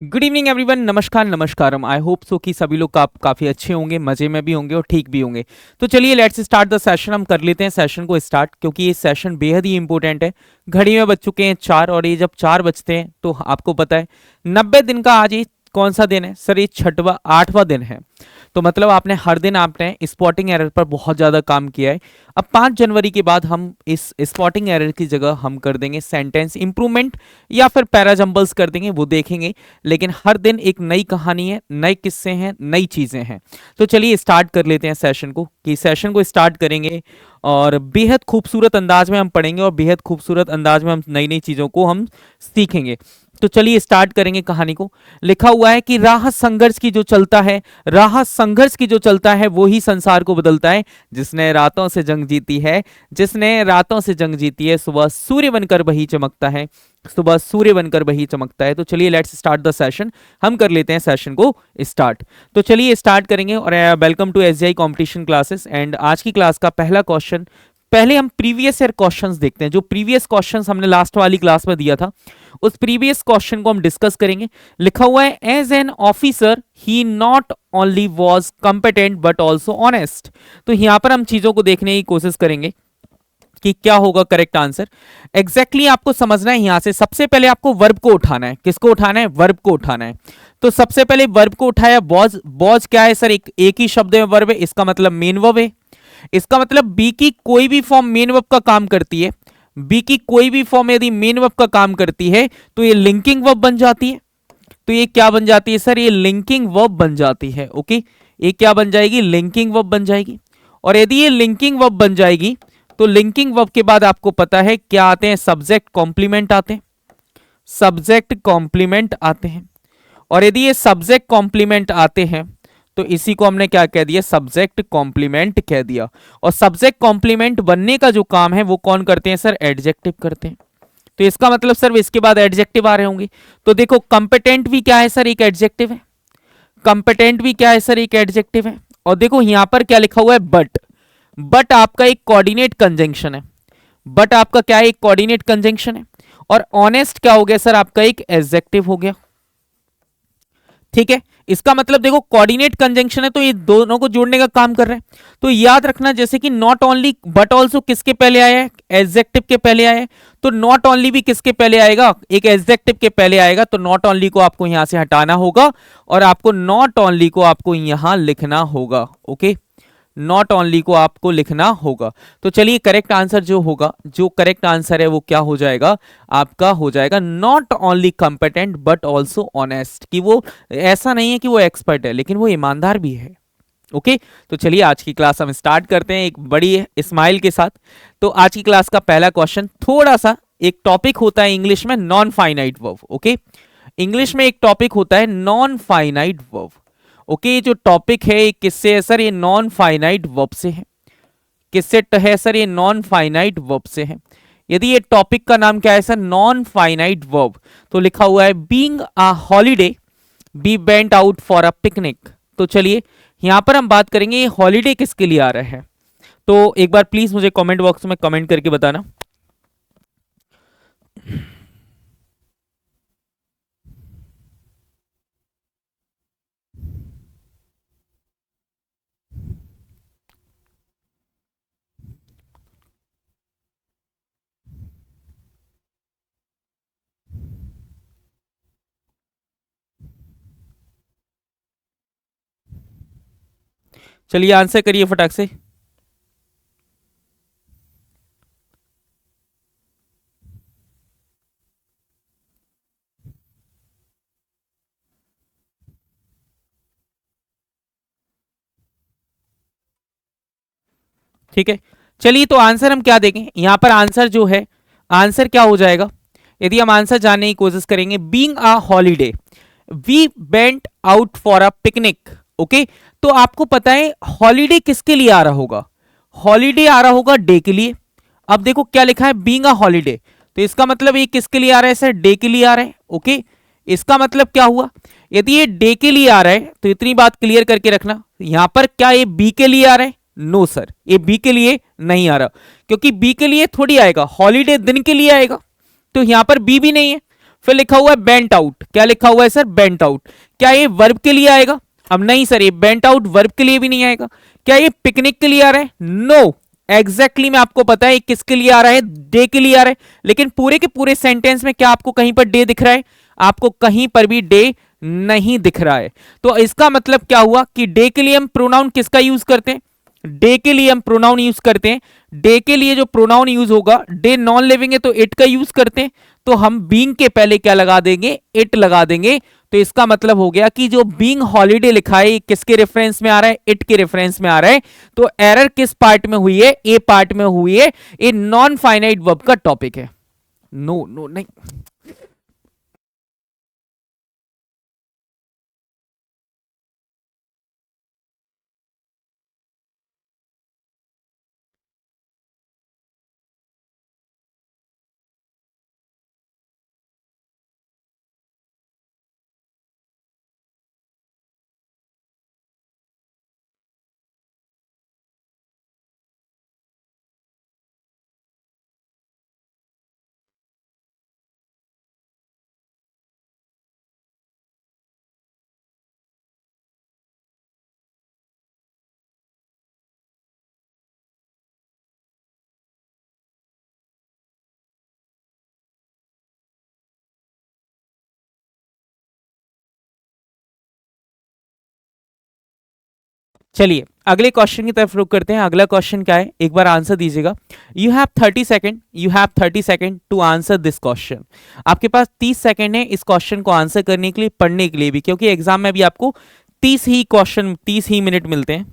Good evening everyone. नमस्कार नमस्कारम। I hope so कि सभी लोग काफ़ी अच्छे होंगे, मज़े में भी होंगे और ठीक भी होंगे। तो चलिए लेट्स स्टार्ट द सेशन। हम कर लेते हैं सेशन को स्टार्ट, क्योंकि ये सेशन बेहद ही इंपॉर्टेंट है। घड़ी में बज चुके हैं 4 और ये जब 4 बजते हैं तो आपको पता है 90 दिन का आज ये कौन सा दिन है सर? ये 8वां दिन है। तो मतलब आपने हर दिन आपने स्पॉटिंग एरर पर बहुत ज़्यादा काम किया है। अब 5 जनवरी के बाद हम इस स्पॉटिंग एरर की जगह हम कर देंगे सेंटेंस इंप्रूवमेंट या फिर पैराजम्बल्स कर देंगे, वो देखेंगे। लेकिन हर दिन एक नई कहानी है, नए किस्से हैं, नई चीज़ें हैं। तो चलिए स्टार्ट कर लेते हैं सेशन को, कि सेशन को स्टार्ट करेंगे और बेहद खूबसूरत अंदाज में हम पढ़ेंगे और बेहद खूबसूरत अंदाज में हम नई नई चीज़ों को हम सीखेंगे। तो चलिए स्टार्ट करेंगे कहानी को। लिखा हुआ है कि राह संघर्ष की जो चलता है, राह संघर्ष की जो चलता है वो ही संसार को बदलता है। जिसने रातों से जंग जीती है, जिसने रातों से जंग जीती है, सुबह सूर्य बनकर वही चमकता है, सुबह सूर्य बनकर वही चमकता है। तो चलिए लेट्स स्टार्ट द सेशन। हम कर लेते हैं सेशन को स्टार्ट। तो चलिए स्टार्ट करेंगे। और welcome to SGI competition classes. And आज की क्लास का पहला क्वेश्चन, पहले हम प्रीवियस ईयर क्वेश्चंस देखते हैं। जो प्रीवियस क्वेश्चंस हमने लास्ट वाली क्लास में दिया था, उस प्रीवियस क्वेश्चन को हम डिस्कस करेंगे। लिखा हुआ है as an officer he not only was competent but also honest. तो यहां पर हम चीजों को देखने की कोशिश करेंगे कि क्या होगा करेक्ट आंसर। एग्जैक्टली आपको समझना है। यहां से सबसे पहले आपको वर्ब को उठाना है। किसको उठाना है? वर्ब को उठाना है। तो सबसे पहले वर्ब को उठाया। बॉज, बॉज क्या है सर? एक ही शब्द में वर्ब है, इसका मतलब मेन वर्ब है। इसका मतलब बी की कोई भी फॉर्म मेन वर्ब का काम करती है। बी की कोई भी फॉर्म यदि मेन वर्ब का काम करती है तो ये लिंकिंग वर्ब बन जाती है। तो ये क्या बन जाती है सर? ये लिंकिंग वर्ब बन जाती है। ओके, ये क्या बन जाएगी? लिंकिंग वर्ब बन जाएगी। और यदि ये लिंकिंग वर्ब बन जाएगी तो लिंकिंग वर्ब के बाद आपको पता है क्या आते हैं? सब्जेक्ट कॉम्प्लीमेंट आते हैं। सब्जेक्ट कॉम्प्लीमेंट आते हैं। और यदि ये सब्जेक्ट कॉम्प्लीमेंट आते हैं तो इसी को हमने क्या कह दिया? सब्जेक्ट कॉम्प्लीमेंट कह दिया। और सब्जेक्ट कॉम्प्लीमेंट बनने का जो काम है वो कौन करते हैं सर? एडजेक्टिव करते हैं। तो इसका मतलब सर इसके बाद एडजेक्टिव आ रहे होंगे। तो देखो कंपेटेंट भी क्या है सर? एक एडजेक्टिव है। कंपेटेंट भी क्या है सर? एक एडजेक्टिव है। और देखो यहां पर क्या लिखा हुआ है? बट। बट आपका एक कोऑर्डिनेट कंजंक्शन है। बट आपका क्या है? एक कोऑर्डिनेट कंजंक्शन है। और ऑनेस्ट क्या हो गया सर? आपका एक एडजेक्टिव हो गया। ठीक है, इसका मतलब देखो कोऑर्डिनेट कंजंक्शन है तो ये दोनों को जोड़ने का काम कर रहा है। तो याद रखना जैसे कि नॉट ओनली बट ऑल्सो किसके पहले आया है? एडजेक्टिव के पहले आया है। तो नॉट ओनली भी किसके पहले आएगा? एक एडजेक्टिव के पहले आएगा। तो नॉट ओनली को आपको यहां से हटाना होगा और आपको नॉट ओनली को आपको यहां लिखना होगा। ओके, नॉट ओनली को आपको लिखना होगा। तो चलिए करेक्ट आंसर जो होगा, जो करेक्ट आंसर है वो क्या हो जाएगा? आपका हो जाएगा not only competent but also honest. कि वो ऐसा नहीं है कि वो एक्सपर्ट है, लेकिन वो ईमानदार भी है। ओके, तो चलिए आज की क्लास हम स्टार्ट करते हैं एक बड़ी स्माइल के साथ। तो आज की क्लास का पहला क्वेश्चन, थोड़ा सा एक टॉपिक होता है इंग्लिश में non finite verb. Okay, English में एक टॉपिक होता है नॉन फाइनाइट वर्ब। ओके, ये जो टॉपिक है ये किससे है सर? ये नॉन फाइनाइट वर्ब से है। किससे है सर? ये नॉन फाइनाइट वर्ब से है। यदि ये टॉपिक का नाम क्या है सर? Non finite verb. तो लिखा हुआ है being a holiday, we went out for a picnic. तो चलिए यहां पर हम बात करेंगे ये हॉलीडे किसके लिए आ रहा है। तो एक बार प्लीज मुझे कमेंट बॉक्स में कमेंट करके बताना। चलिए आंसर करिए फटाक से। ठीक है, चलिए तो आंसर हम क्या देंगे यहां पर? आंसर जो है, आंसर क्या हो जाएगा यदि हम आंसर जानने की कोशिश करेंगे? Being a holiday, we went out for a picnic. Okay, तो आपको पता है हॉलीडे किसके लिए आ रहा होगा? हॉलीडे आ रहा होगा डे के लिए। अब देखो क्या लिखा है? बीइंग अ हॉलीडे, तो इसका मतलब ये किसके लिए आ रहा है सर? डे के लिए आ रहा है। ओके, इसका मतलब क्या हुआ? यदि ये डे के लिए आ रहा है तो इतनी बात क्लियर करके रखना, यहां पर क्या ये बी के लिए आ रहा है? नो सर, ये बी के लिए नहीं आ रहा, क्योंकि बी के लिए थोड़ी आएगा, हॉलीडे दिन के लिए आएगा। तो यहां पर बी भी नहीं है। फिर लिखा हुआ है बेंट आउट, क्या लिखा हुआ है सर, बेंट आउट, क्या ये वर्ब के लिए आएगा? अब नहीं सर, ये बेंट आउट वर्ब के लिए भी नहीं आएगा। क्या ये पिकनिक के लिए आ रहा है? नो, एग्जैक्टली में आपको पता है किसके लिए आ रहा है, डे के लिए आ रहा है। लेकिन पूरे के पूरे सेंटेंस में क्या आपको कहीं पर डे दिख रहा है? आपको कहीं पर भी डे नहीं दिख रहा है। तो इसका मतलब क्या हुआ कि डे के लिए हम प्रोनाउन किसका यूज करते हैं? डे के लिए हम प्रोनाउन यूज करते हैं। डे के लिए जो प्रोनाउन यूज होगा, डे नॉन लिविंग है तो इट का यूज करते हैं, तो हम बीइंग के पहले क्या लगा देंगे, इट लगा देंगे। तो इसका मतलब हो गया कि जो बीइंग हॉलीडे लिखा है किसके रेफरेंस में आ रहा है, इट के रेफरेंस में आ रहा है। तो एरर किस पार्ट में हुई है, ए पार्ट में हुई है। ये नॉन फाइनाइट वर्ब का टॉपिक है। नो नो नहीं, चलिए अगले क्वेश्चन की तरफ रुक करते हैं। अगला क्वेश्चन क्या है, एक बार आंसर दीजिएगा। You have 30 second, you have 30 second to answer this question. आपके पास 30 सेकेंड है इस क्वेश्चन को आंसर करने के लिए, पढ़ने के लिए भी, क्योंकि एग्जाम में भी आपको 30 ही मिनट मिलते हैं।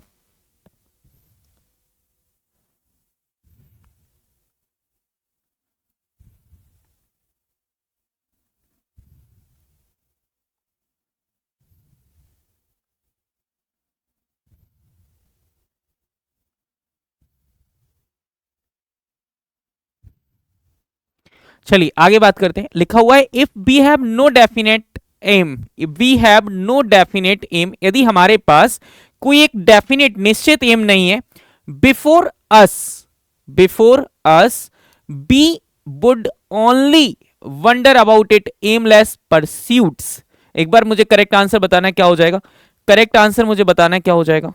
चलिए आगे बात करते हैं। लिखा हुआ है if we have no definite aim, if we have no definite aim, यदि हमारे पास कोई एक डेफिनेट निश्चित एम नहीं है, before us, before us B would only wander about it aimless pursuits. एक बार मुझे करेक्ट आंसर बताना क्या हो जाएगा, करेक्ट आंसर मुझे बताना क्या हो जाएगा।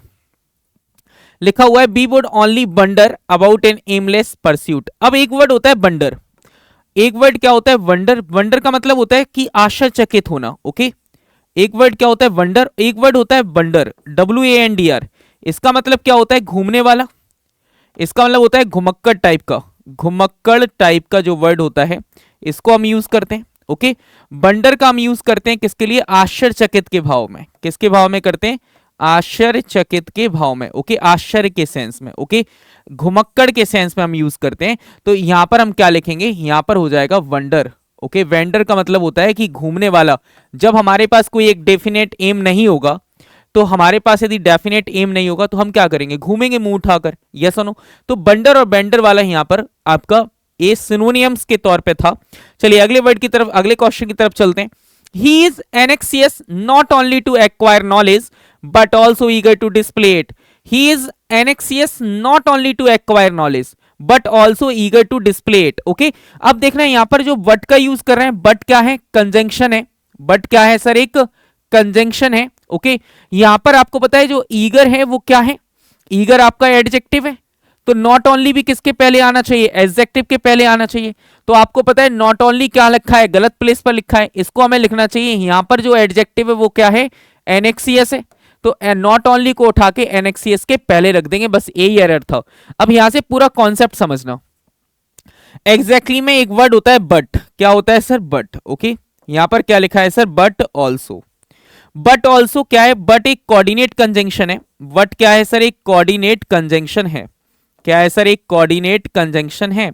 लिखा हुआ है we would only wander about an aimless pursuit. अब एक वर्ड होता है वंडर, एक वर्ड क्या होता है वंडर, वंडर का मतलब होता है कि आश्चर्यचकित होना। ओके, एक वर्ड क्या होता है वंडर, एक वर्ड होता है वंडर, WANDR। इसका मतलब क्या होता है घूमने वाला, इसका मतलब होता है घुमक्कड़ टाइप का, घुमक्कड़ टाइप का जो वर्ड होता है इसको हम यूज करते हैं। ओके, वंडर का हम यूज करते हैं किसके लिए, आश्चर्यचकित के भाव में। किसके भाव में करते हैं, आश्चर्यचकित के भाव में। ओके, आश्चर्य के सेंस में। ओके, घुमक्कड़ के सेंस में हम यूज करते हैं। तो यहां पर हम क्या लिखेंगे, यहां पर हो जाएगा वंडर। ओके, वेंडर का मतलब होता है कि घूमने वाला। जब हमारे पास कोई एक डेफिनेट एम नहीं होगा, तो हमारे पास यदि डेफिनेट एम नहीं होगा तो हम क्या करेंगे, घूमेंगे मुंह उठाकर। यस और नो। तो बंडर और बेंडर वाला यहां पर आपका ए सिनोनियम्स के तौर पे था। चलिए अगले वर्ड की तरफ, अगले क्वेश्चन की तरफ चलते हैं। He is anxious not only to acquire knowledge but also eager to display it. He is anxious not only to acquire knowledge but also eager to display it. Okay? अब देखना यहाँ पर जो but का यूज कर रहे हैं, but क्या है, कंजंक्शन है। but क्या है सर, एक कंजंक्शन है। ओके, यहाँ पर आपको पता है जो ईगर है वो क्या है, ईगर आपका एडजेक्टिव है। तो नॉट ओनली भी किसके पहले आना चाहिए, एडजेक्टिव के पहले आना चाहिए। तो आपको पता है नॉट ओनली क्या लिखा है, गलत प्लेस पर लिखा है, इसको हमें लिखना चाहिए यहां पर जो एडजेक्टिव है वो क्या है, एनएक्सीएस है। तो नॉट ओनली को उठा के एनएक्सीएस के पहले रख देंगे, बस यही एरर था। अब यहां से पूरा कॉन्सेप्ट समझना। एग्जैक्टली में एक वर्ड होता है बट, क्या होता है सर, बट। ओके, यहां पर क्या लिखा है sir, but also. But also क्या है, बट एक कोऑर्डिनेट कंजंक्शन है। बट क्या है सर, एक कोऑर्डिनेट कंजंक्शन है। क्या है सर, एक कोऑर्डिनेट कंजंक्शन है।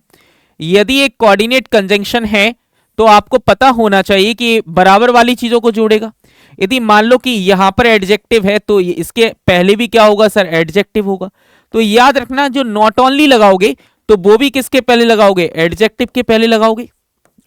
यदि एक कोऑर्डिनेट कंजंक्शन है तो आपको पता होना चाहिए कि बराबर वाली चीजों को जोड़ेगा। यदि मान लो कि यहां पर एडजेक्टिव है तो इसके पहले भी क्या होगा सर, एडजेक्टिव होगा। तो याद रखना जो नॉट ओनली लगाओगे तो वो भी किसके पहले लगाओगे, एडजेक्टिव के पहले लगाओगे।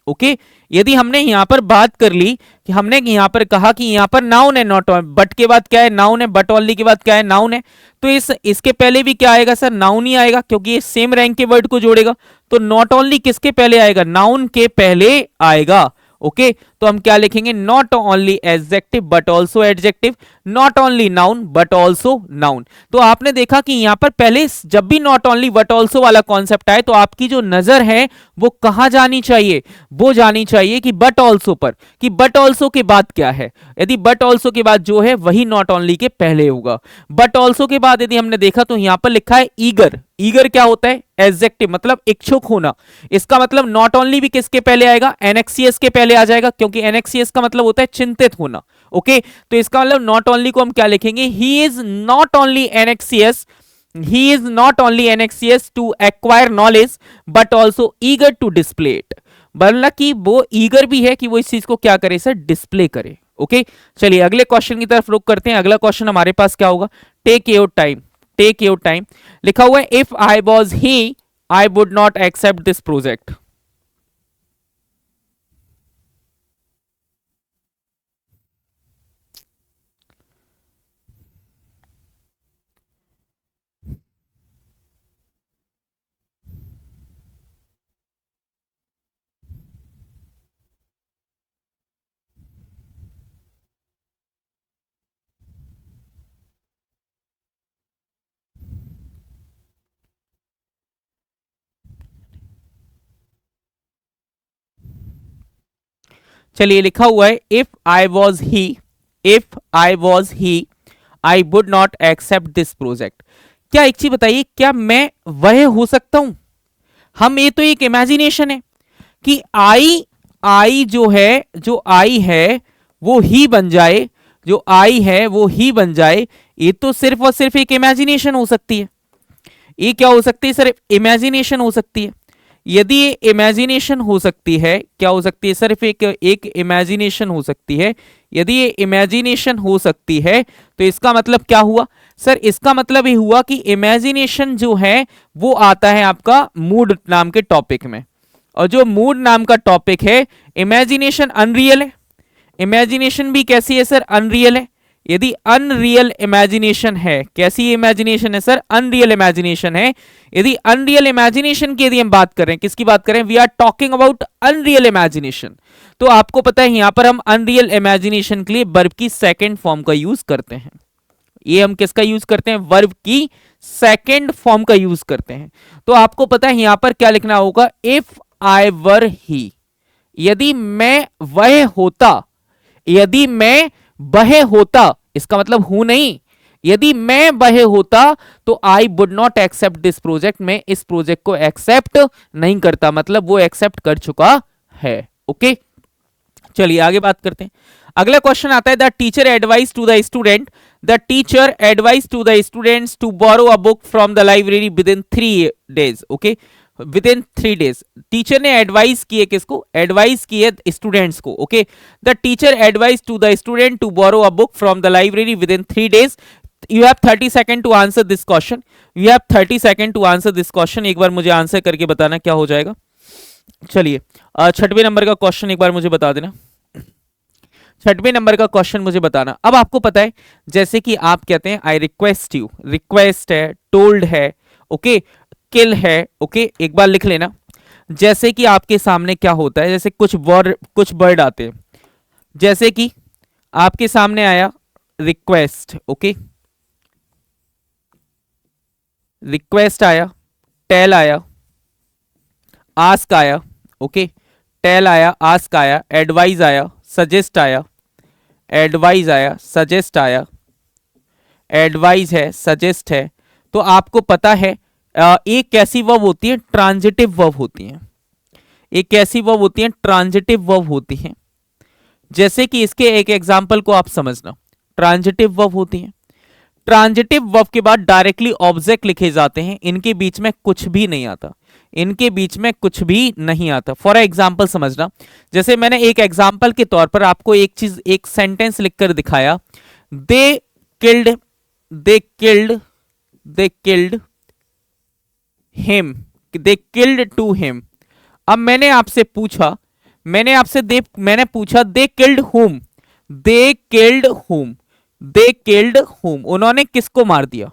ओके, यदि हमने यहां पर बात कर ली कि हमने यहां पर कहा कि यहां पर नाउन है, नॉट बट के बाद क्या है, नाउन है, बट ओनली के बाद क्या है, नाउन है। तो इसके पहले भी क्या आएगा सर, नाउन ही आएगा, क्योंकि ये सेम रैंक के वर्ड को जोड़ेगा। तो नॉट ओनली किसके पहले आएगा, नाउन के पहले आएगा। ओके तो हम क्या लिखेंगे, not only adjective but also adjective, not only noun but also noun. तो आपने देखा कि यहां पर पहले जब भी नॉट ओनली बट ऑल्सो वाला कॉन्सेप्ट आए तो आपकी जो नजर है वो कहां जानी चाहिए, वो जानी चाहिए कि बट ऑल्सो पर, कि बट ऑल्सो के बाद क्या है। यदि बट ऑल्सो के बाद जो है वही नॉट ओनली के पहले होगा। बट ऑल्सो के बाद यदि हमने देखा तो यहां पर लिखा है ईगर, ईगर क्या होता है, एडजेक्टिव मतलब इच्छुक होना। इसका मतलब नॉट ओनली भी किसके पहले आएगा, एनएक्सीएस के पहले आ जाएगा, क्योंकि एनएक्सीएस का मतलब होता है चिंतित होना। ओके तो इसका मतलब नॉट ओनली को हम क्या लिखेंगे, he is not only anxious, he is not only anxious to acquire knowledge but also eager to display it। मतलब कि वो ईगर भी है कि वो इस चीज को क्या करे सर, डिस्प्ले करे। ओके चलिए अगले क्वेश्चन की तरफ रुक करते हैं। अगला क्वेश्चन हमारे पास क्या होगा, take your time, take your time. लिखा हुआ है if I was he I would not accept this project. चलिए लिखा हुआ है if I was he, if I was he I would not accept this project. क्या एक चीज बताइए, क्या मैं वह हो सकता हूं, हम ये तो एक इमेजिनेशन है कि आई जो है, जो आई है वो ही बन जाए, जो आई है वो ही बन जाए, ये तो सिर्फ और सिर्फ एक इमेजिनेशन हो सकती है। ये क्या हो सकती है सर, इमेजिनेशन हो सकती है। यदि ये इमेजिनेशन हो सकती है, क्या हो सकती है, सिर्फ एक इमेजिनेशन हो सकती है। यदि ये इमेजिनेशन हो सकती है तो इसका मतलब क्या हुआ सर, इसका मतलब ये हुआ कि इमेजिनेशन जो है वो आता है आपका मूड नाम के टॉपिक में, और जो मूड नाम का टॉपिक है, इमेजिनेशन अनरियल है। इमेजिनेशन भी कैसी है सर, अनरियल है। यदि अनरियल इमेजिनेशन है, कैसी इमेजिनेशन है सर, अनरियल इमेजिनेशन है। यदि अनरियल इमेजिनेशन की यदि हम बात करें, किसकी बात करें, we are talking about unreal imagination, तो आपको पता है यहां पर हम अनरियल इमेजिनेशन के लिए वर्ब की सेकंड फॉर्म का यूज करते हैं। ये हम किसका यूज करते हैं, वर्ब की सेकंड फॉर्म का यूज करते हैं। तो आपको पता है यहां पर क्या लिखना होगा, इफ आई वर ही, यदि मैं वह होता, यदि मैं वह होता, इसका मतलब हूं नहीं, यदि मैं वह होता तो I would not accept this project, मैं इस प्रोजेक्ट को एक्सेप्ट नहीं करता, मतलब वो एक्सेप्ट कर चुका है। ओके चलिए आगे बात करते हैं। अगला क्वेश्चन आता है the teacher advise to the student, the teacher advise to the students to borrow a book from the library within 3 days। Okay within 3 days teacher ने एडवाइस की है, किसको, एडवाइस की है स्टूडेंट्स को। Okay the teacher advise to the student to borrow a book from the library within 3 days। You have 30 second to answer this question, you have 30 second to answer this question. एक बार मुझे answer करके बताना क्या हो जाएगा। चलिए 6वें number का क्वेश्चन एक बार मुझे बता देना, 6वें नंबर का क्वेश्चन मुझे बताना। अब आपको पता है जैसे कि आप कहते हैं आई रिक्वेस्ट यू, रिक्वेस्ट है, टोल्ड है, ओके किल है। ओके एक बार लिख लेना, जैसे कि आपके सामने क्या होता है, जैसे कुछ वर्ड आते हैं, जैसे कि आपके सामने आया रिक्वेस्ट, ओके रिक्वेस्ट आया, टेल आया, आस्क आया, ओके टेल आया, आस्क आया, एडवाइज आया, सजेस्ट आया, एडवाइज आया, सजेस्ट आया, एडवाइज है, सजेस्ट है। तो आपको पता है एक कैसी वर्ब होती है, ट्रांजिटिव वर्ब होती है। एक कैसी वर्ब होती है, ट्रांजिटिव वर्ब होती है। जैसे कि इसके एक एग्जांपल को आप समझना, ट्रांजिटिव वर्ब होती है। ट्रांजिटिव वर्ब के बाद डायरेक्टली ऑब्जेक्ट लिखे जाते हैं, इनके बीच में कुछ भी नहीं आता, इनके बीच में कुछ भी नहीं आता। फॉर एग्जाम्पल समझना, जैसे मैंने एक एग्जाम्पल के तौर पर आपको एक चीज, एक सेंटेंस लिखकर दिखाया, they killed, they killed, they killed him, they killed to him. अब मैंने आपसे पूछा, मैंने पूछा दे किल्ड हुम, दे किल्ड हुम, दे किल्ड हुम, उन्होंने किसको मार दिया,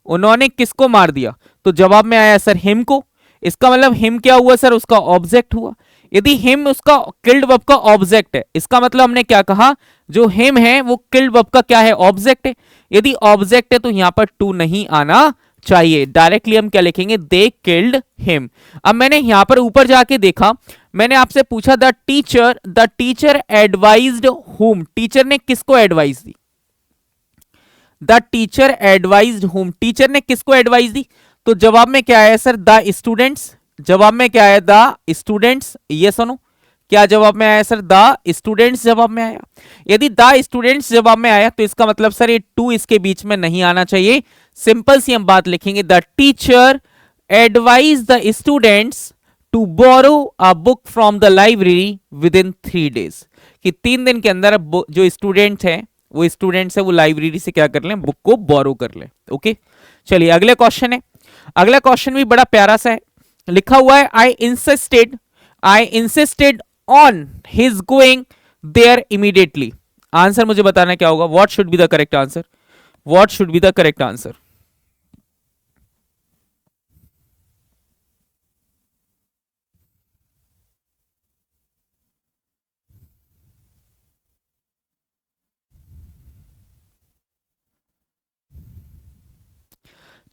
उन्होंने किसको मार दिया। तो जवाब में आया सर हिम को। इसका मतलब हिम क्या हुआ सर, उसका ऑब्जेक्ट हुआ। यदि हिम उसका किल्ड वर्ब का ऑब्जेक्ट है, इसका मतलब हमने क्या कहा, जो हिम है वो किल्ड वर्ब का क्या है, ऑब्जेक्ट है। यदि ऑब्जेक्ट है तो यहां पर टू नहीं आना चाहिए, डायरेक्टली हम क्या लिखेंगे, दे किल्ड हिम। अब मैंने यहां पर ऊपर जाके देखा, मैंने आपसे पूछा द टीचर एडवाइज्ड हुम, टीचर ने किसको advice the, the teacher advised हुम, टीचर ने किसको एडवाइस दी। तो जवाब में क्या आया सर, द स्टूडेंट्स, जवाब में क्या आया, द स्टूडेंट्स, ये सुनो क्या जवाब में आया सर, द स्टूडेंट्स जवाब में आया। यदि द स्टूडेंट्स जवाब में आया तो इसका मतलब सर ये टू इसके बीच में नहीं आना चाहिए, सिंपल सी हम बात लिखेंगे, the teacher advise the students to borrow a book from the library within 3 days, कि 3 दिन के अंदर जो स्टूडेंट्स हैं वो लाइब्रेरी से क्या कर लें, बुक को बोरो कर लें। ओके, चलिए अगले क्वेश्चन है, अगला क्वेश्चन भी बड़ा प्यारा सा है, लिखा हुआ है I insisted on his going there immediately. Answer मुझे बताना क्या होगा, what should be the correct answer, what should be the correct answer.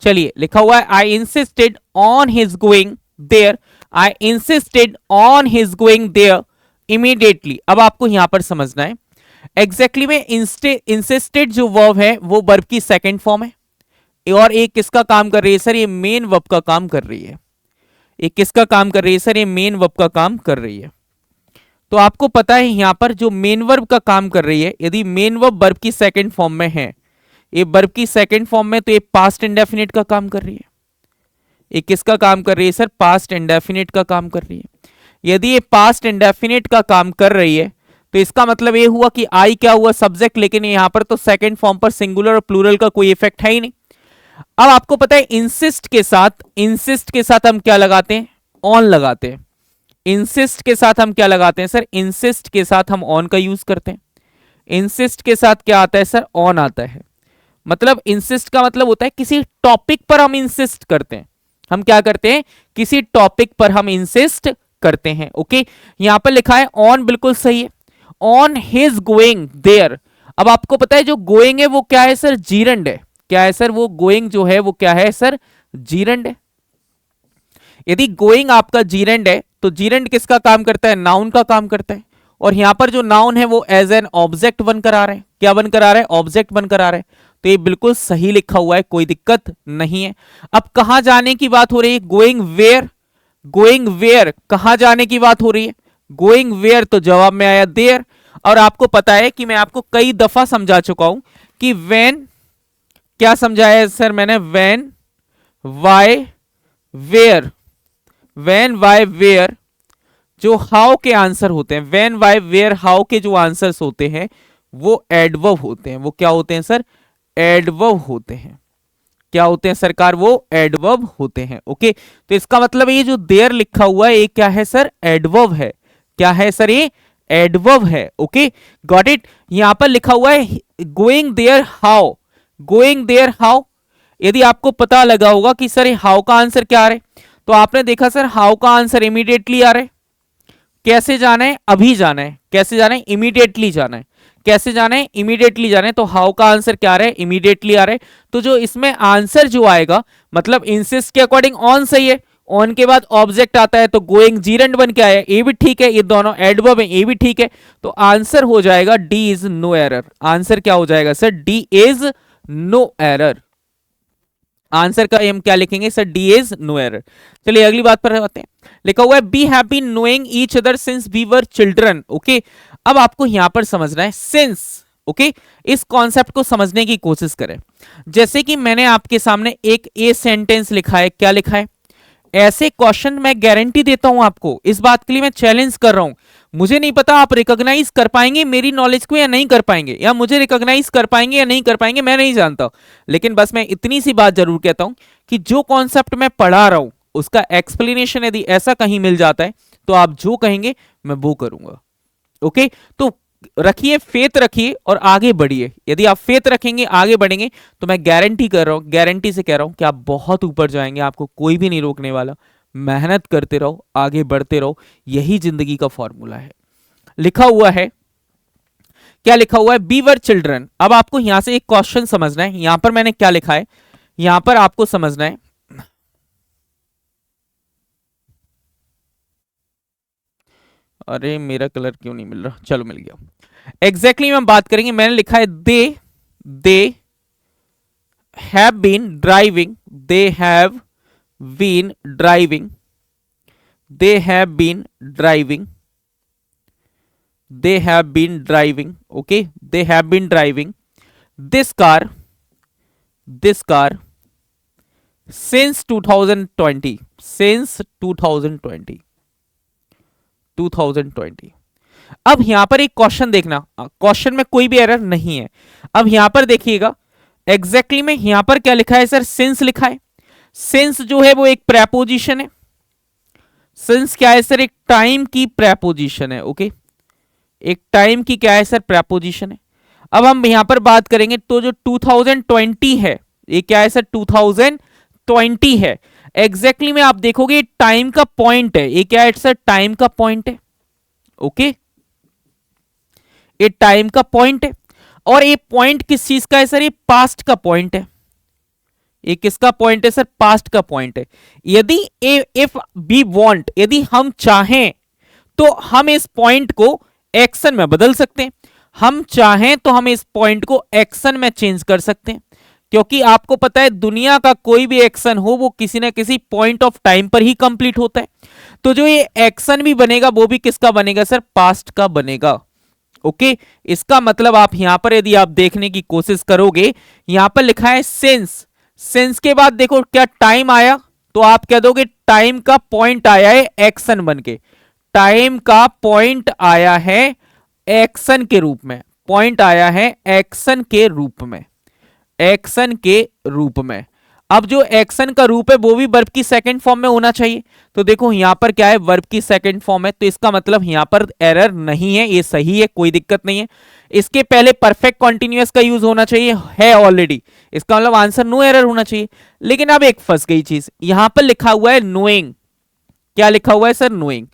चलिए लिखा हुआ है I insisted on his going there, I insisted on his going there immediately. अब आपको यहां पर समझना है एग्जैक्टली में इंसिस्टेड जो वर्ब है वो वर्ब की सेकंड फॉर्म है, और एक किसका काम कर रही है सर, ये मेन वर्ब का काम कर रही है। एक किसका काम कर रही है सर, ये मेन वर्ब का काम कर रही है। तो आपको पता है यहां पर जो मेन वर्ब का काम कर रही है, यदि मेन वर्ब वर्ब की सेकंड फॉर्म में है, ये वर्ब की सेकंड फॉर्म में, तो ये पास्ट इंडेफिनिट का काम कर रही है। ये किसका काम कर रही है सर, पास्ट इंडेफिनिट का काम कर रही है। यदि ये पास्ट इंडेफिनिट का काम कर रही है तो इसका मतलब ये हुआ कि आई क्या हुआ, सब्जेक्ट, लेकिन यहां पर तो सेकंड फॉर्म पर सिंगुलर और प्लूरल का कोई इफेक्ट है ही नहीं। अब आपको पता है इंसिस्ट के साथ हम क्या लगाते हैं, ऑन लगाते हैं। इंसिस्ट के साथ हम क्या लगाते हैं सर, इंसिस्ट के साथ हम ऑन का यूज करते हैं। इंसिस्ट के साथ क्या आता है सर, ऑन आता है। मतलब इंसिस्ट का मतलब होता है किसी टॉपिक पर हम इंसिस्ट करते हैं, हम क्या करते हैं, किसी टॉपिक पर हम इंसिस्ट करते हैं। ओके, यहां पर लिखा है ऑन, बिल्कुल सही है, ऑन हिज गोइंग देयर। अब आपको पता है जो गोइंग है वो क्या है सर, जीरंड है। क्या है सर, वो गोइंग जो है वो क्या है सर, जीरंड है। यदि गोइंग आपका जीरंड है तो जीरंड किसका काम करता है, नाउन का काम करता है। और यहां पर जो नाउन है वो एज एन ऑब्जेक्ट बनकर आ रहा है, क्या बनकर आ रहा है, ऑब्जेक्ट बनकर आ रहा है। तो ये बिल्कुल सही लिखा हुआ है, कोई दिक्कत नहीं है। अब कहां जाने की बात हो रही है, गोइंग वेयर, गोइंग वेयर, कहां जाने की बात हो रही है, गोइंग वेयर, तो जवाब में आया देयर। और आपको पता है कि मैं आपको कई दफा समझा चुका हूं कि वेन, क्या समझाया है सर मैंने, when why where, when why where जो हाउ के आंसर होते हैं, वेन वाई वेयर हाउ के जो आंसर्स होते हैं वो एडवर्ब होते हैं। वो क्या होते हैं सर, एडवर्ब होते हैं। क्या होते हैं सरकार, वो एडवर्ब होते हैं। ओके, तो इसका मतलब ये जो देयर लिखा हुआ है ये क्या है सर, एडवर्ब है। क्या है सर, ये एडवर्ब है। Okay, got it. यहां पर लिखा हुआ है going there how, going there how. यदि आपको पता लगा होगा कि सर हाउ का आंसर क्या आ रहा है, तो आपने देखा सर हाउ का आंसर इमीडिएटली आ रहा है। कैसे जाना है, अभी जाना है। कैसे जाना है, इमीडिएटली जाना है। कैसे जाना है, इमीडिएटली जाना है। तो हाउ का आंसर क्या आ रहा है, इमीडिएटली आ रहा है। तो जो इसमें आंसर जो आएगा, मतलब इंसिस्ट के अकॉर्डिंग ऑन सही है, ऑन के बाद ऑब्जेक्ट आता है तो गोइंग जीरेंड बन के आया, ये भी ठीक है, ये दोनों एडवर्ब है, ये भी ठीक है। तो आंसर हो जाएगा D is no error. Answer क्या हो जाएगा sir, D is no error. Answer का हम क्या लिखेंगे sir, D is no error. चलिए अगली बात पर आते हैं, लिखा हुआ है we have been knowing each other since we were children. Okay, अब आपको यहां पर समझना है सिंस। ओके, इस कॉन्सेप्ट को समझने की कोशिश करें। जैसे कि मैंने आपके सामने एक ए सेंटेंस लिखा है, क्या लिखा है, ऐसे क्वेश्चन मैं गारंटी देता हूं आपको, इस बात के लिए मैं चैलेंज कर रहा हूं। मुझे नहीं पता आप रिकॉग्नाइज कर पाएंगे मेरी नॉलेज को या नहीं कर पाएंगे, या मुझे रिकॉग्नाइज कर पाएंगे या नहीं कर पाएंगे, मैं नहीं जानता। लेकिन बस मैं इतनी सी बात जरूर कहता हूं कि जो कॉन्सेप्ट मैं पढ़ा रहा हूं उसका एक्सप्लेनेशन यदि ऐसा कहीं मिल जाता है तो आप जो कहेंगे मैं वो करूंगा। ओके, तो रखिए, फेथ रखिए और आगे बढ़िए। यदि आप फेथ रखेंगे, आगे बढ़ेंगे, तो मैं गारंटी कर रहा हूं, गारंटी से कह रहा हूं कि आप बहुत ऊपर जाएंगे, आपको कोई भी नहीं रोकने वाला। मेहनत करते रहो, आगे बढ़ते रहो, यही जिंदगी का फॉर्मूला है। लिखा हुआ है, क्या लिखा हुआ है, बी वर चिल्ड्रन। अब आपको यहां से एक क्वेश्चन समझना है, यहां पर मैंने क्या लिखा है, यहां पर आपको समझना है। अरे मेरा कलर क्यों नहीं मिल रहा, चलो मिल गया। एग्जैक्टली हम बात करेंगे, मैंने लिखा है they have been driving, they have been driving, they have been driving, they have been driving, okay, they have been driving this car since 2020, since 2020, 2020। अब यहां पर एक क्वेश्चन देखना, क्वेश्चन में कोई भी एरर नहीं है। अब यहां पर देखिएगा एग्जैक्टली में यहां पर क्या लिखा है सर, सिंस लिखा है। सिंस जो है वो एक प्रेपोजिशन है। सिंस क्या है सर, एक टाइम की प्रेपोजिशन है, ओके, एक टाइम की क्या है सर, प्रेपोजिशन है। अब हम यहां पर बात करेंगे तो जो 2020 है ये क्या है सर, 2020 है। एग्जैक्टली में आप देखोगे टाइम का पॉइंट है, ये क्या है सर, टाइम का पॉइंट है, ओके, ये टाइम का पॉइंट है। और ये पॉइंट किस चीज का है सर, ये पास्ट का पॉइंट है। ये किसका पॉइंट है सर, पास्ट का पॉइंट है। यदि इफ वी वांट, यदि हम चाहें तो हम इस पॉइंट को एक्शन में बदल सकते हैं। हम चाहें तो हम इस पॉइंट को एक्शन में चेंज कर सकते हैं, क्योंकि आपको पता है दुनिया का कोई भी एक्शन हो वो किसी ना किसी पॉइंट ऑफ टाइम पर ही कंप्लीट होता है। तो जो ये एक्शन भी बनेगा वो भी किसका बनेगा सर, पास्ट का बनेगा, ओके। इसका मतलब आप यहां पर यदि आप देखने की कोशिश करोगे, यहां पर लिखा है सिंस, सिंस के बाद देखो क्या टाइम आया, तो आप कह दोगे टाइम का पॉइंट आया है एक्शन बन के, टाइम का पॉइंट आया है एक्शन के रूप में, पॉइंट आया है एक्शन के रूप में, एक्शन के रूप में। अब जो एक्शन का रूप है वो भी वर्ब की सेकंड फॉर्म में होना चाहिए। तो देखो यहां पर क्या है, वर्ब की सेकंड फॉर्म है, तो इसका मतलब यहां पर एरर नहीं है, ये सही है, कोई दिक्कत नहीं है। इसके पहले परफेक्ट कॉन्टिन्यूअस का यूज होना चाहिए, है ऑलरेडी, इसका मतलब आंसर नो एरर होना चाहिए। लेकिन अब एक फंस गई चीज, यहां पर लिखा हुआ है नोइंग, क्या लिखा हुआ है सर, नोइंग।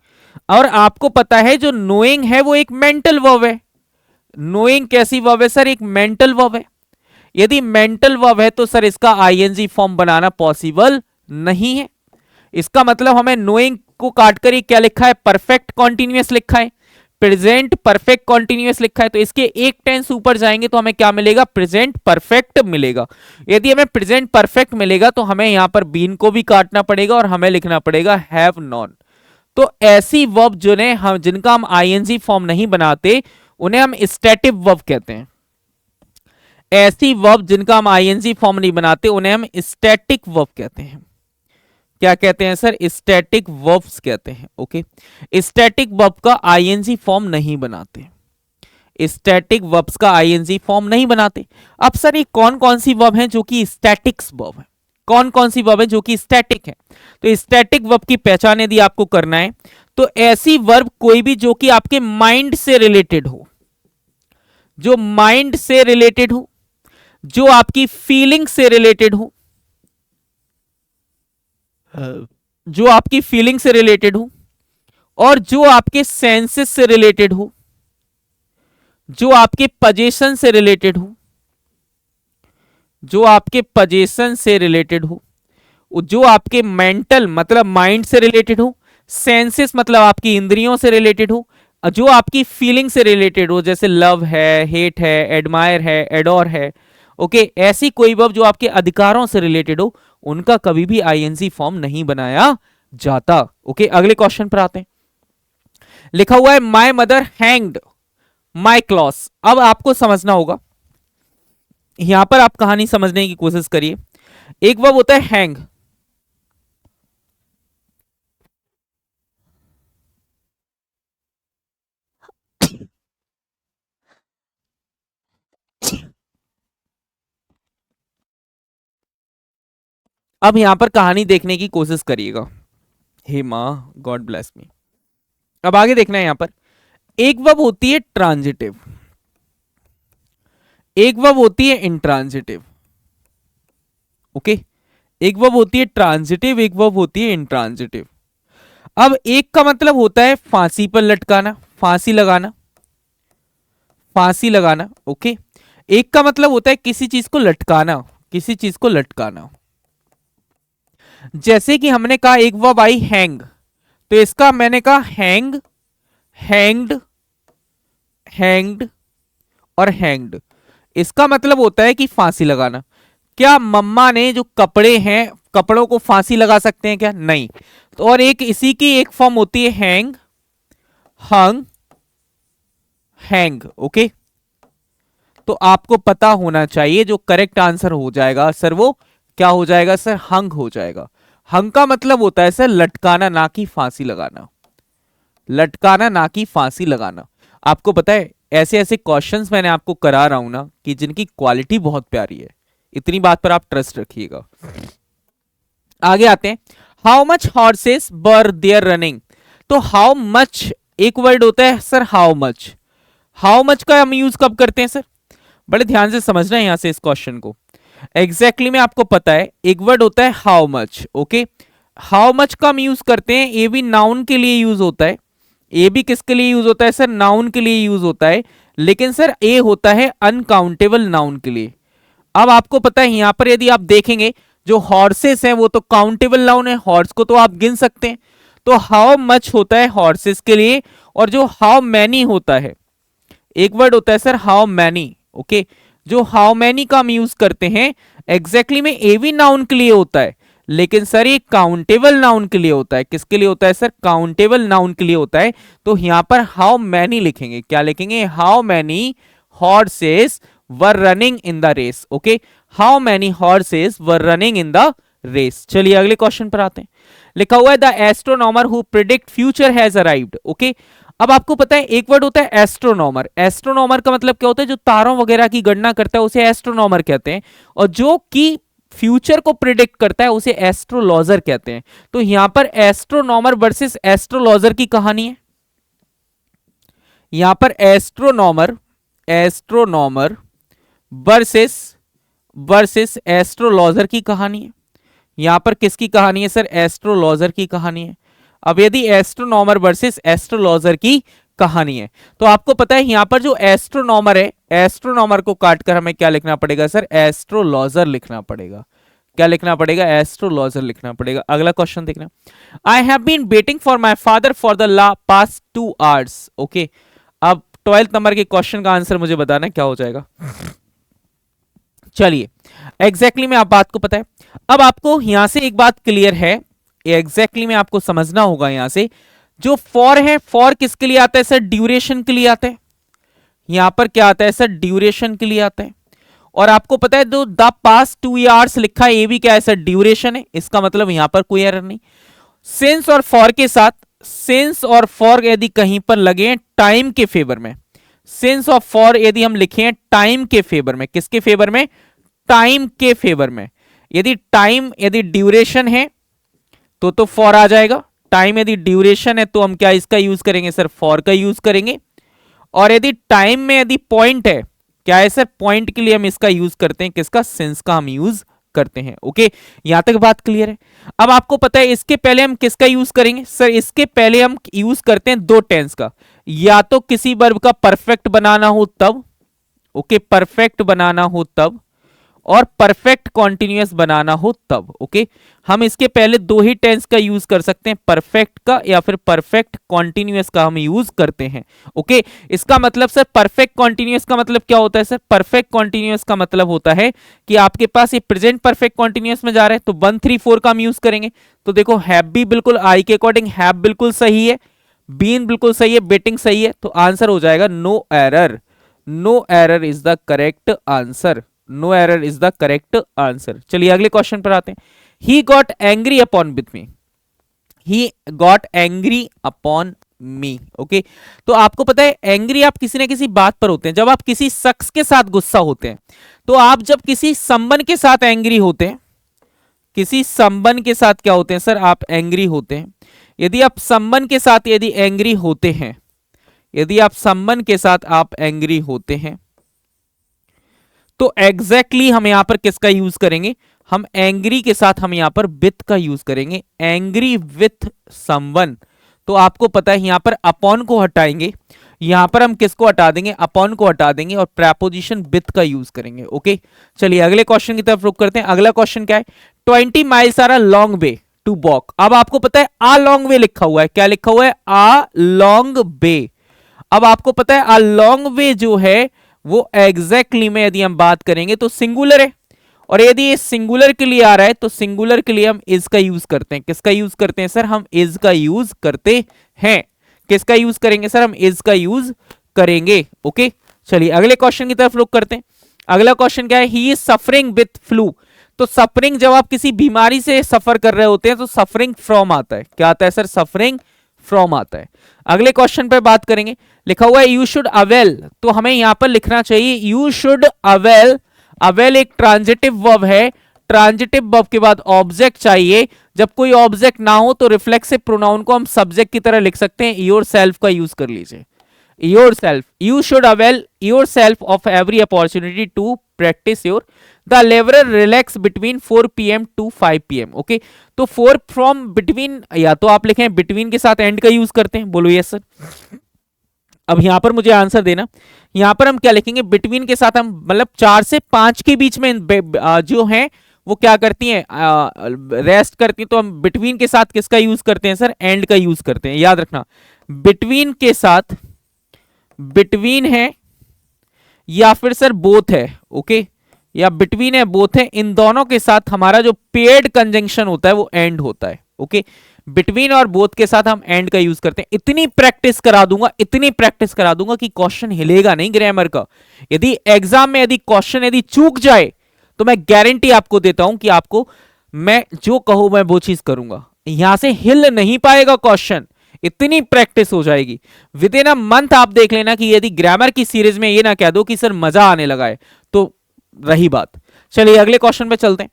और आपको पता है जो नोइंग है वो एक मेंटल वर्ब है। नोइंग कैसी वर्ब है सर, एक मेंटल वर्ब है। यदि मेंटल वर्ब है तो सर इसका आईएनजी फॉर्म बनाना पॉसिबल नहीं है। इसका मतलब हमें नोइंग को काटकर ही क्या लिखा है, परफेक्ट कॉन्टिन्यूअस लिखा है, प्रेजेंट परफेक्ट कॉन्टिन्यूअस लिखा है। तो इसके एक टेंस ऊपर जाएंगे तो हमें क्या मिलेगा, प्रेजेंट परफेक्ट मिलेगा। यदि हमें प्रेजेंट परफेक्ट मिलेगा तो हमें यहां पर बीन को भी काटना पड़ेगा और हमें लिखना पड़ेगा हैव नॉन। तो ऐसी वर्ब जिनका हम आईएनजी फॉर्म नहीं बनाते उन्हें हम स्टैटिक वर्ब कहते हैं। ऐसी वर्ब जिनका हम आईएनजी फॉर्म नहीं बनाते उन्हें हम स्टैटिक वर्ब कहते हैं। क्या कहते हैं सर, स्टैटिक वर्ब्स कहते हैं, ओके। स्टैटिक वर्ब का आईएनजी फॉर्म नहीं बनाते, स्टैटिक वर्ब्स का आईएनजी फॉर्म नहीं बनाते। अब सर ये कौन कौन सी वर्ब हैं जो कि स्टैटिक्स वर्ब है, कौन कौन सी वर्ब है जो कि स्टैटिक है। तो स्टैटिक वर्ब की पहचान यदि आपको करना है तो ऐसी वर्ब कोई भी जो कि आपके माइंड से रिलेटेड हो, जो माइंड से रिलेटेड हो, जो आपकी फीलिंग से रिलेटेड हो, जो आपकी फीलिंग से रिलेटेड हो, और जो आपके सेंसेस से रिलेटेड हो, जो आपके पजेशन से रिलेटेड हो, जो आपके पजेशन से रिलेटेड हो, जो आपके मेंटल मतलब माइंड से रिलेटेड हो, सेंसेस मतलब आपकी इंद्रियों से रिलेटेड हो, जो आपकी फीलिंग से रिलेटेड हो, जैसे लव है, हेट है, एडमायर है, एडोर है, ओके। ऐसी कोई वर्ब जो आपके अधिकारों से रिलेटेड हो उनका कभी भी आईएनजी फॉर्म नहीं बनाया जाता, ओके। अगले क्वेश्चन पर आते हैं। लिखा हुआ है my mother hanged my clothes. अब आपको समझना होगा, यहां पर आप कहानी समझने की कोशिश करिए। एक वर्ब होता है हैंग, अब यहां पर कहानी देखने की कोशिश करिएगा। हे मां, गॉड ब्लेस मी। अब आगे देखना है, यहां पर एक वर्ब होती है ट्रांजिटिव, एक वर्ब होती है इंट्रांजिटिव, ओके। एक वर्ब होती है ट्रांजिटिव, एक वर्ब होती है इंट्रांजिटिव। अब एक का मतलब होता है फांसी पर लटकाना, फांसी लगाना, फांसी लगाना, ओके। एक का मतलब होता है किसी चीज को लटकाना, किसी चीज को लटकाना। जैसे कि हमने कहा एक वर्ब आई हैंग, तो इसका मैंने कहा हैंग, हैंग्ड, हैंग्ड और हैंग्ड। इसका मतलब होता है कि फांसी लगाना। क्या मम्मा ने जो कपड़े हैं, कपड़ों को फांसी लगा सकते हैं क्या? नहीं। तो और एक इसी की एक फॉर्म होती है हैंग, हंग, हैंग, ओके। तो आपको पता होना चाहिए जो करेक्ट आंसर हो जाएगा सर वो क्या हो जाएगा सर? हंग हो जाएगा। हंग का मतलब होता है सर लटकाना, ना कि फांसी लगाना, लटकाना ना कि फांसी लगाना। आपको पता है ऐसे ऐसे क्वेश्चंस मैंने आपको करा रहा हूं ना कि जिनकी क्वालिटी बहुत प्यारी है, इतनी बात पर आप ट्रस्ट रखिएगा। आगे आते हैं, how much horses were there running. तो हाउ मच एक वर्ड होता है sir, how much. How much का हम यूज कब करते हैं सर? बड़े ध्यान से समझना है यहां से इस क्वेश्चन को। एग्जैक्टली में आपको पता है एक वर्ड होता है how much, okay. How much का हम यूज करते हैं, ए भी नाउन के लिए यूज होता है। ए भी किसके लिए यूज होता है सर? नाउन के लिए यूज होता है। लेकिन सर ए होता है अनकाउंटेबल नाउन के लिए। अब आपको पता है यहां पर यदि आप देखेंगे जो हॉर्सेस हैं वो तो काउंटेबल नाउन है, हॉर्स को तो आप गिन सकते हैं। तो हाउ मच होता है हॉर्सेस के लिए, और जो हाउ मैनी होता है, एक वर्ड होता है सर हाउ मैनी, ओके। जो हाउ मैनी का हम यूज करते हैं एग्जैक्टली में ए भी नाउन के लिए होता है, लेकिन सर ये काउंटेबल नाउन के लिए होता है। किसके लिए होता है सर? काउंटेबल नाउन के लिए होता है। तो यहां पर हाउ मैनी लिखेंगे, क्या लिखेंगे? How many horses were running in the race, okay. How many horses were running in the race. चलिए अगले क्वेश्चन पर आते हैं। लिखा हुआ है the astronomer who predict future has arrived, okay. अब आपको पता है एक वर्ड होता है एस्ट्रोनॉमर। एस्ट्रोनॉमर का मतलब क्या होता है? जो तारों वगैरह की गणना करता है उसे एस्ट्रोनॉमर कहते हैं, और जो कि फ्यूचर को प्रिडिक्ट करता है उसे एस्ट्रोलॉजर कहते हैं। तो यहां पर एस्ट्रोनॉमर वर्सेस एस्ट्रोलॉजर की कहानी है। यहां पर astronomer, astronomer versus versus astrologer की कहानी है। यहां पर किसकी कहानी है सर? एस्ट्रोलॉजर की कहानी है। अब यदि एस्ट्रोनॉमर वर्सेस एस्ट्रोलॉजर की कहानी है तो आपको पता है यहां पर जो एस्ट्रोनॉमर है, एस्ट्रोनॉमर को काटकर हमें क्या लिखना पड़ेगा सर? एस्ट्रोलॉजर लिखना पड़ेगा। क्या लिखना पड़ेगा? एस्ट्रोलॉजर लिखना पड़ेगा। अगला क्वेश्चन देखना, I have been waiting for my father for the past 2 hours, okay. अब 12th नंबर के क्वेश्चन का आंसर मुझे बताना क्या हो जाएगा। चलिए एग्जैक्टली में आप बात को पता है। अब आपको यहां से एक बात क्लियर है, एग्जैक्टली में आपको समझना होगा यहां से जो फॉर है, फॉर किसके लिए आता है सर? ड्यूरेशन के लिए आता है। यहां पर क्या आता है सर? ड्यूरेशन के लिए आता है। और आपको पता है जो द पास्ट 2 years लिखा है ये भी क्या है सर? ड्यूरेशन है। इसका मतलब यहां पर कोई एरर नहीं। सिंस और फॉर के साथ, सिंस और फॉर यदि कहीं पर लगे टाइम के फेवर में, सिंस और फॉर यदि हम लिखें टाइम के फेवर में, किसके फेवर में? टाइम के फेवर में। यदि टाइम यदि ड्यूरेशन है तो फॉर आ जाएगा। टाइम यदि ड्यूरेशन है तो हम क्या इसका यूज करेंगे सर? फॉर का यूज करेंगे। और यदि टाइम में यदि पॉइंट है, क्या है सर? पॉइंट के लिए हम इसका यूज करते हैं, किसका? सिंस का हम यूज करते हैं, ओके। यहां तक बात क्लियर है। अब आपको पता है इसके पहले हम किसका यूज करेंगे सर? इसके पहले हम यूज करते हैं 2 टेंस का। या तो किसी वर्ब का परफेक्ट बनाना हो तब, ओके, परफेक्ट बनाना हो तब, और परफेक्ट कॉन्टिन्यूअस बनाना हो तब, ओके। हम इसके पहले 2 ही टेंस का यूज कर सकते हैं, परफेक्ट का या फिर परफेक्ट कॉन्टिन्यूअस का हम यूज करते हैं, ओके। इसका मतलब सर परफेक्ट कॉन्टिन्यूअस का मतलब क्या होता है सर? परफेक्ट कॉन्टिन्यूअस का मतलब होता है कि आपके पास ये प्रेजेंट परफेक्ट कॉन्टिन्यूअस में जा रहा है तो 1 3 4 का हम यूज करेंगे। तो देखो हैव भी बिल्कुल आई के अकॉर्डिंग हैव बिल्कुल सही है, बीन बिल्कुल सही है, बेटिंग सही है, तो आंसर हो जाएगा no error. No error is the correct answer. No error is the correct answer. चलिए अगले क्वेश्चन पर आते हैं। He got angry upon with me, he got angry upon me, okay. तो आपको पता है एंग्री आप किसी ना किसी बात पर होते हैं। जब आप किसी शख्स के साथ गुस्सा होते हैं, तो आप जब किसी संबंध के साथ एंग्री होते हैं, किसी संबंध के साथ क्या होते हैं सर? आप एंग्री होते हैं। यदि आप संबंध के साथ यदि एंग्री होते हैं, यदि आप संबंध के साथ आप एंग्री होते हैं तो एग्जैक्टली हम यहां पर किसका यूज करेंगे? हम एंग्री के साथ हम यहां पर विथ का यूज करेंगे, एंग्री विथ समवन। तो आपको पता है यहां पर अपॉन को हटाएंगे, यहां पर हम किसको हटा देंगे, अपॉन को हटा देंगे और प्रेपोजिशन विथ का यूज करेंगे। ओके, चलिए अगले क्वेश्चन की तरफ रुक करते हैं। अगला क्वेश्चन क्या है, 20 miles are a long way to walk. अब आपको पता है आ लॉन्ग वे लिखा हुआ है, क्या लिखा हुआ है, आ लॉन्ग वे। अब आपको पता है आ लॉन्ग वे जो है वो एग्जैक्टली में यदि हम बात करेंगे तो सिंगुलर है, और यदि ये सिंगुलर के लिए आ रहा है तो सिंगुलर के लिए हम इज का यूज करते हैं। किसका यूज करते हैं सर, हम इज का यूज करते हैं। किसका यूज करेंगे सर, हम इज का यूज करेंगे। ओके, चलिए अगले क्वेश्चन की तरफ रुक करते हैं। अगला क्वेश्चन क्या है, he is suffering with flu. तो सफरिंग, जब आप किसी बीमारी से सफर कर रहे होते हैं तो सफरिंग फ्रॉम आता है, क्या आता है सर, सफरिंग फ्रॉम आता है। अगले क्वेश्चन पे बात करेंगे, लिखा हुआ है यू शुड अवेल। तो हमें यहां पर लिखना चाहिए यू शुड अवेल। अवेल एक ट्रांजिटिव वर्ब है, ट्रांजिटिव वर्ब के बाद ऑब्जेक्ट चाहिए। जब कोई ऑब्जेक्ट ना हो तो रिफ्लेक्सिव प्रोनाउन को हम सब्जेक्ट की तरह लिख सकते हैं, योर सेल्फ का यूज कर लीजिए, your self. You should avail your self of every opportunity to practise your the लेवरर relax between 4 PM to 5 PM। Okay, तो 4 फ्रॉम बिटवीन, या तो आप लिखें बिटवीन के साथ एंड का यूज करते हैं, बोलो यस सर। अब यहां पर मुझे आंसर देना, यहां पर हम क्या लिखेंगे, बिटवीन के साथ हम मतलब 4 से 5 के बीच में जो है वो क्या करती हैं, रेस्ट करती हैं। तो हम बिटवीन के साथ किसका यूज करते हैं सर, एंड का यूज करते हैं, याद रखना। बिटवीन के साथ, बिटवीन है या फिर सर बोथ है, ओके, या बिटवीन है बोथ है, इन दोनों के साथ हमारा जो पेयर्ड कंजंक्शन होता है वो एंड होता है। ओके, बिटवीन और बोथ के साथ हम एंड का यूज करते हैं। इतनी प्रैक्टिस करा दूंगा, इतनी प्रैक्टिस करा दूंगा कि क्वेश्चन हिलेगा नहीं ग्रामर का। यदि एग्जाम में यदि क्वेश्चन यदि चूक जाए तो मैं गारंटी आपको देता हूं कि आपको मैं जो कहूं मैं वो चीज करूंगा, यहां से हिल नहीं पाएगा क्वेश्चन, इतनी प्रैक्टिस हो जाएगी। विद इन अ मंथ आप देख लेना कि यदि ग्रामर की सीरीज में ये ना कह दो कि सर मजा आने लगा है तो रही बात। चलिए अगले क्वेश्चन पे चलते हैं।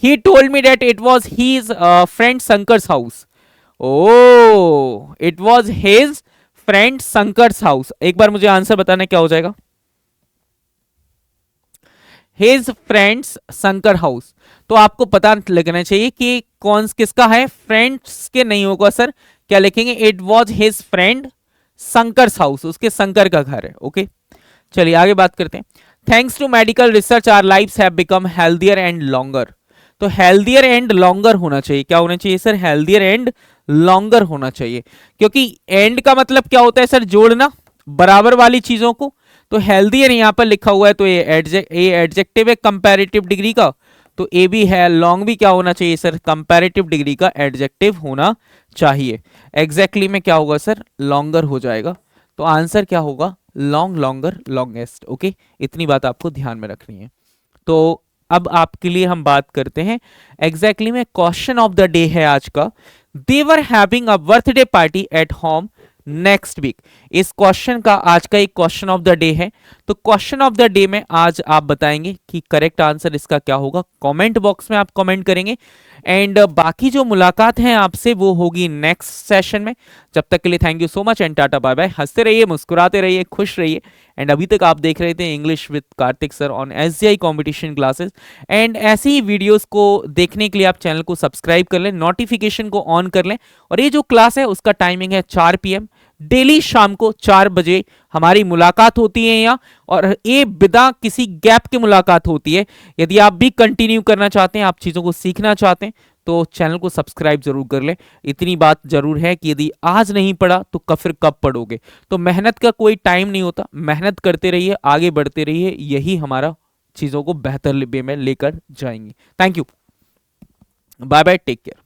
He told me that it was his friend Shankar's house. Oh, it was his friend Shankar's house. एक बार मुझे आंसर बताना क्या हो जाएगा, हिज फ्रेंड्स शंकर हाउस। तो आपको पता लगना चाहिए कि कौन किसका है, फ्रेंड्स के नहीं होगा सर, क्या लिखेंगे, it was his friend Shankar's house, उसके शंकर का घर है। ओके, चलिए आगे बात करते हैं। Thanks to medical research our lives have become healthier and longer. तो हेल्दियर एंड लॉन्गर होना चाहिए, क्या होना चाहिए सर, हेल्दियर एंड लॉन्गर होना चाहिए, क्योंकि एंड का मतलब क्या होता है सर, जोड़ना बराबर वाली चीजों को। तो हेल्दियर यहां पर लिखा हुआ है तो ये एडजेक्टिव है कंपैरेटिव डिग्री का, तो ए भी है। लॉन्ग भी क्या होना चाहिए सर, कंपैरेटिव डिग्री का एडजेक्टिव होना चाहिए। एग्जैक्टली में क्या होगा सर, लॉन्गर हो जाएगा। तो आंसर क्या होगा, लॉन्ग, लॉन्गर, लॉन्गेस्ट। ओके, इतनी बात आपको ध्यान में रखनी है। तो अब आपके लिए हम बात करते हैं एग्जैक्टली में क्वेश्चन ऑफ द डे है आज का। They were having a birthday party at home next week. इस क्वेश्चन का आज का एक क्वेश्चन ऑफ द डे है। तो क्वेश्चन ऑफ द डे में आज आप बताएंगे कि करेक्ट आंसर इसका क्या होगा, कमेंट बॉक्स में आप कमेंट करेंगे। एंड बाकी जो मुलाकात है आपसे वो होगी नेक्स्ट सेशन में। जब तक के लिए thank you so much and tata bye bye. हंसते रहिए, मुस्कुराते रहिए, खुश रहिए। एंड अभी तक आप देख रहे थे English with Kartik sir on SGI competition classes. And ऐसे ही वीडियोस को देखने के लिए आप चैनल को सब्सक्राइब कर लें, नोटिफिकेशन को ऑन कर लें। और ये जो क्लास है उसका टाइमिंग है 4 PM, डेली शाम को 4 बजे हमारी मुलाकात होती है यहाँ, और ये बिना किसी गैप के मुलाकात होती है। यदि आप भी कंटिन्यू करना चाहते हैं, आप चीज़ों को सीखना चाहते हैं, तो चैनल को सब्सक्राइब जरूर कर लें। इतनी बात जरूर है कि यदि आज नहीं पढ़ा तो फिर कब पढ़ोगे। तो मेहनत का कोई टाइम नहीं होता, मेहनत करते रहिए, आगे बढ़ते रहिए, यही हमारा चीज़ों को बेहतर वे में लेकर जाएंगे। Thank you, bye bye, take care.